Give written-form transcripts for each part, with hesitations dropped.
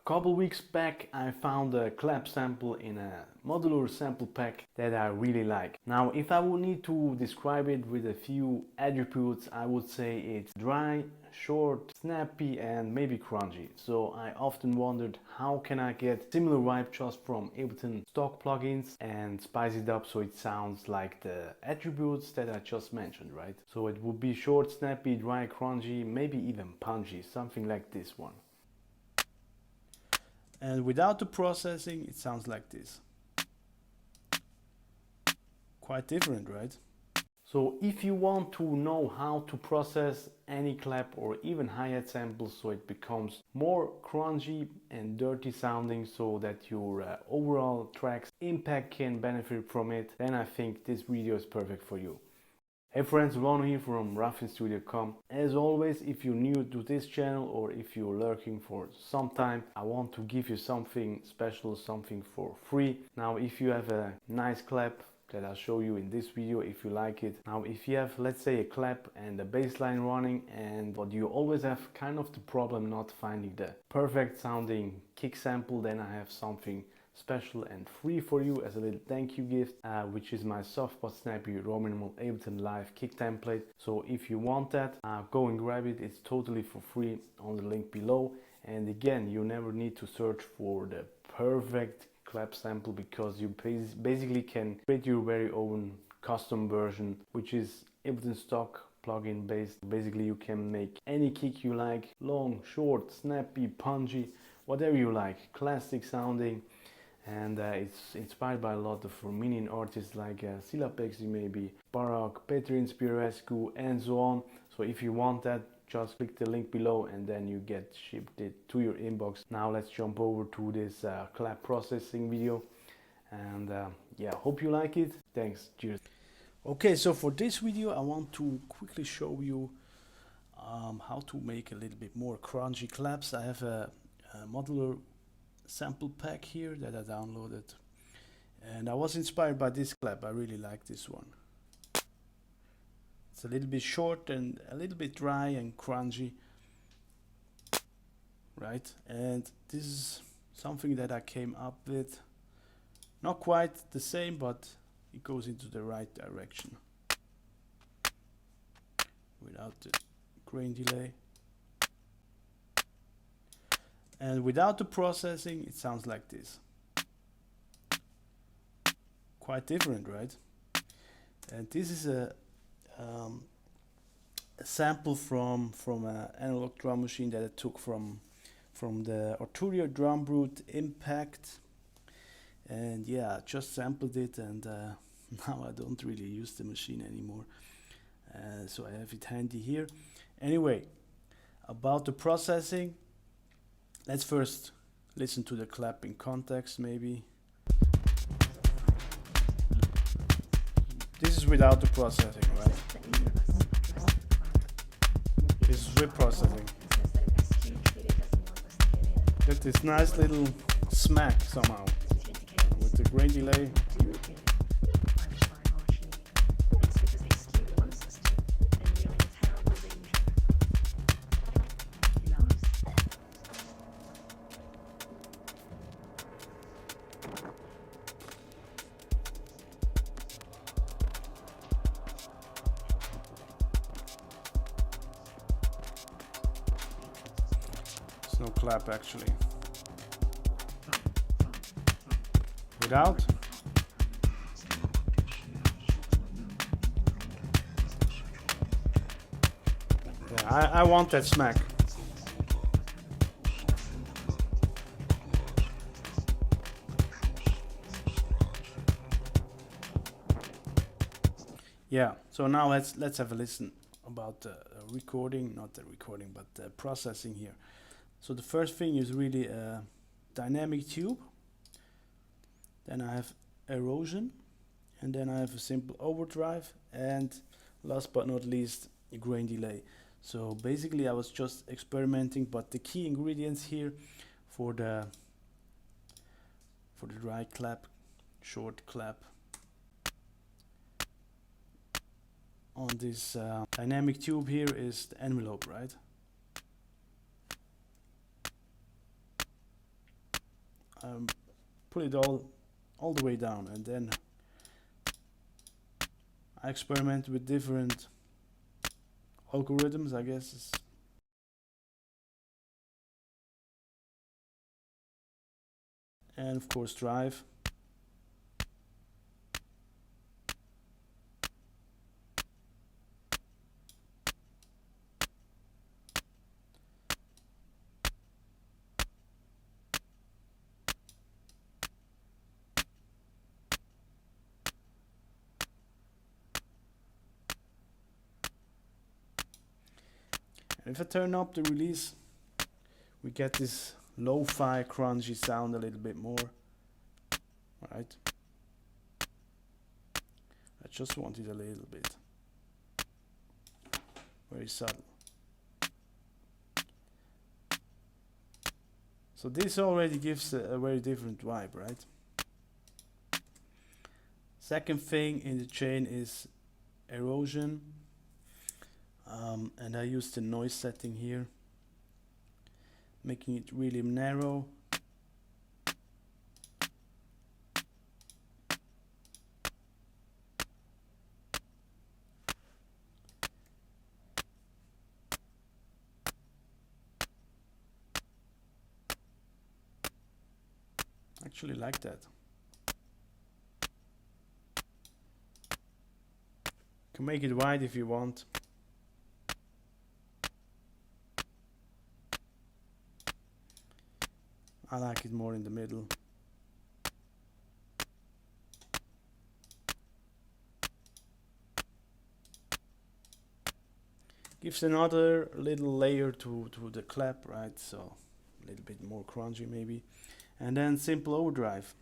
Couple weeks back I found a clap sample in a modular sample pack that I really like. Now if I would need to describe it with a few attributes, I would say it's dry, short, snappy and maybe crunchy. So I often wondered how can I get similar vibe just from Ableton stock plugins and spice it up so it sounds like the attributes that I just mentioned, right? So it would be short, snappy, dry, crunchy, maybe even punchy, something like this one. And without the processing, it sounds like this. Quite different, right? So if you want to know how to process any clap or even hi-hat samples so it becomes more crunchy and dirty sounding so that your overall track's impact can benefit from it, then I think this video is perfect for you. Hey friends, Ron here from ruffinstudio.com. As always, if you're new to this channel or if you're lurking for some time, I want to give you something special, something for free. Now, if you have a nice clap that I'll show you in this video, if you like it. Now, if you have, let's say, a clap and a bass line running but you always have kind of the problem not finding the perfect sounding kick sample, then I have something special and free for you as a little thank you gift, which is my soft but snappy Rominimal Ableton Live kick template. So if you want that, go and grab it. It's totally for free on the link below. And again, you never need to search for the perfect clap sample because you basically can create your very own custom version, which is Ableton stock plugin based. Basically, you can make any kick you like, long, short, snappy, punchy, whatever you like, classic sounding. And it's inspired by a lot of Rominian artists like Silapexi, maybe Barak, Petri Inspirescu, and so on. So if you want that, just click the link below and then you get shipped it to your inbox. Now let's jump over to this clap processing video. And yeah, hope you like it. Thanks. Cheers. Okay, so for this video, I want to quickly show you how to make a little bit more crunchy claps. I have a modular sample pack here that I downloaded and I was inspired by this clap. I really like this one. It's a little bit short and a little bit dry and crunchy, right? And this is something that I came up with, not quite the same, but it goes into the right direction without the grain delay. And without the processing, it sounds like this. Quite different, right? And this is a sample from an analog drum machine that I took from the Arturia drum brute Impact. And yeah, I just sampled it, and now I don't really use the machine anymore. So I have it handy here. Anyway, about the processing, let's first listen to the clap in context, maybe. This is without the processing, right? This is with processing. Get this nice little smack somehow with the grain delay. No clap actually. Without. Yeah, I want that smack. Yeah, so now let's have a listen about the recording, not the recording, but the processing here. So the first thing is really a dynamic tube. Then I have erosion, and then I have a simple overdrive, and last but not least, a grain delay. So basically I was just experimenting, but the key ingredients here for the dry clap, short clap on this dynamic tube here is the envelope, right? put it all the way down, and then I experiment with different algorithms, I guess. And of course drive. And if I turn up the release, we get this lo-fi crunchy sound a little bit more. Right? I just want it a little bit. Very subtle. So this already gives a very different vibe, right? Second thing in the chain is erosion. And I use the noise setting here, making it really narrow. Actually like that. You can make it wide if you want. I like it more in the middle. Gives another little layer to the clap, right? So a little bit more crunchy maybe. And then simple overdrive.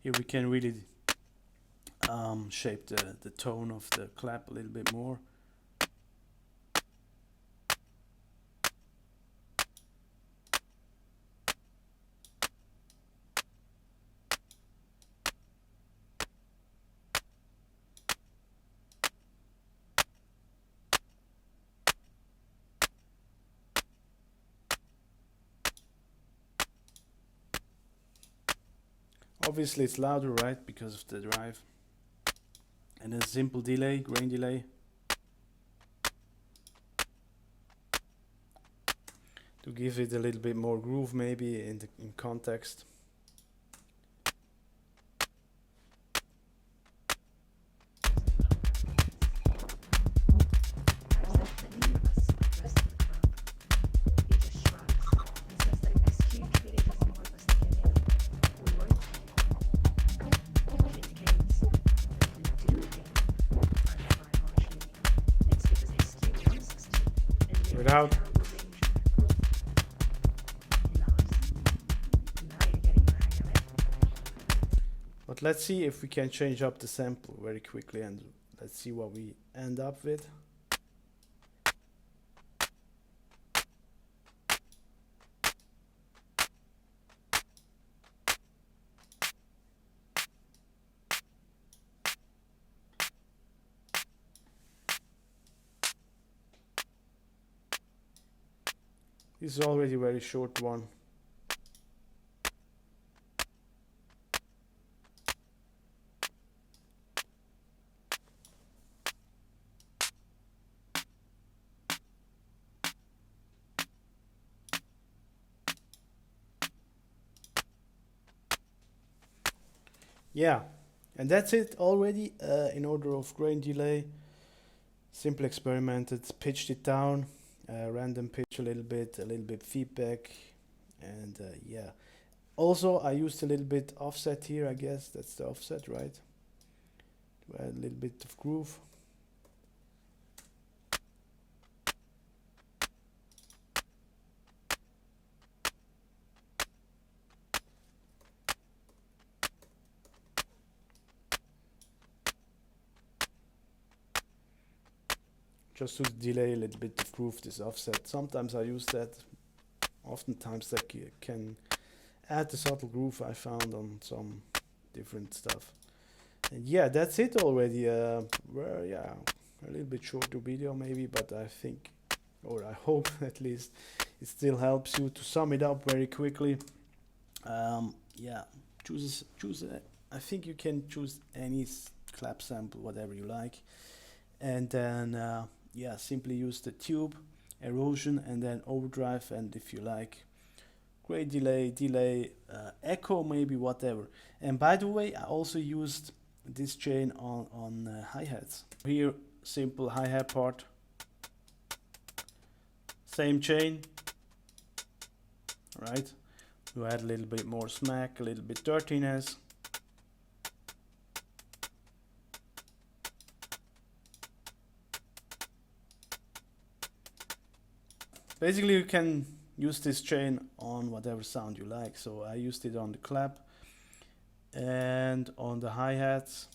Here we can really shape the tone of the clap a little bit more. Obviously it's louder, right, because of the drive. And a simple delay, grain delay. To give it a little bit more groove maybe in context. Without. But let's see if we can change up the sample very quickly, and let's see what we end up with. This is already a very short one. Yeah, and that's it already in order of grain delay. Simply experimented, pitched it down, random pitch a little bit feedback, and yeah. Also, I used a little bit offset here, I guess that's the offset, right? To add a little bit of groove. just to delay a little bit to prove this offset. Sometimes I use that. Oftentimes that can add the subtle groove I found on some different stuff. And yeah, that's it already. Well, yeah, a little bit shorter video maybe, but I think, or I hope at least, it still helps you to sum it up very quickly. Yeah, choose. I think you can choose any clap sample, whatever you like, and then yeah, simply use the tube, erosion, and then overdrive, and if you like, great delay, echo maybe, whatever. And by the way, I also used this chain on hi-hats. Here, simple hi-hat part, same chain, right? You add a little bit more smack, a little bit dirtiness. Basically, you can use this chain on whatever sound you like. So I used it on the clap and on the hi-hats.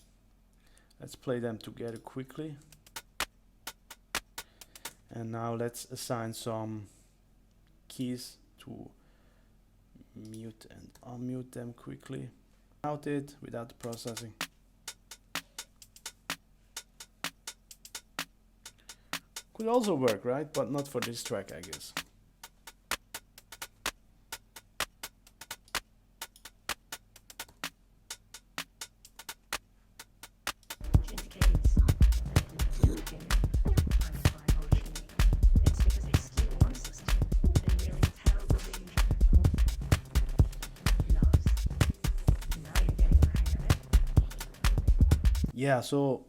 Let's play them together quickly. And now let's assign some keys to mute and unmute them quickly. Without it, without the processing. Could also work, right? But not for this track, I guess. Yeah, so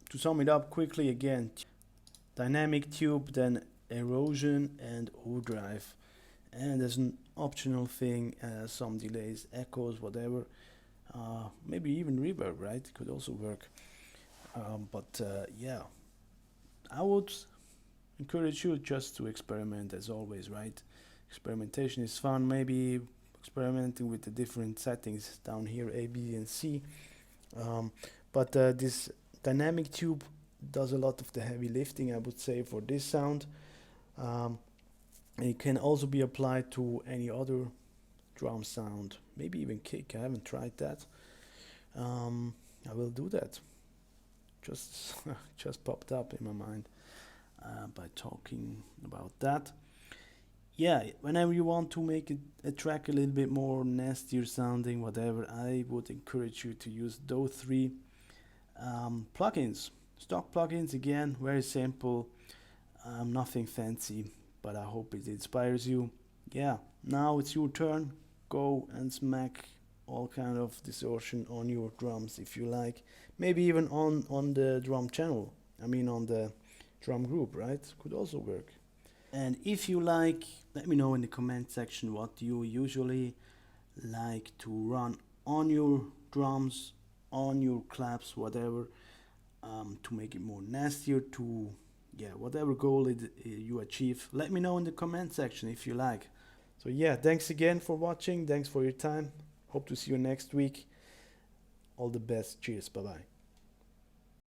to sum it up quickly again, dynamic tube, then erosion and overdrive, and there's an optional thing, some delays, echoes, whatever, maybe even reverb, right? Could also work. But yeah, I would encourage you just to experiment as always, right? Experimentation is fun. Maybe experimenting with the different settings down here, A, B, and C. But this dynamic tube does a lot of the heavy lifting, I would say, for this sound. And it can also be applied to any other drum sound, maybe even kick. I haven't tried that. I will do that. Just popped up in my mind by talking about that. Yeah, whenever you want to make a track a little bit more nastier sounding, whatever, I would encourage you to use those three plugins. Stock plugins, again, very simple, nothing fancy, but I hope it inspires you. Yeah, now it's your turn. Go and smack all kind of distortion on your drums if you like. Maybe even on the drum channel. I mean on the drum group, right? Could also work. And if you like, let me know in the comment section what you usually like to run on your drums, on your claps, whatever, to make it more nastier, to, yeah, whatever goal you achieve. Let me know in the comment section if you like. So yeah, thanks again for watching. Thanks for your time. Hope to see you next week. All the best. Cheers. Bye-bye.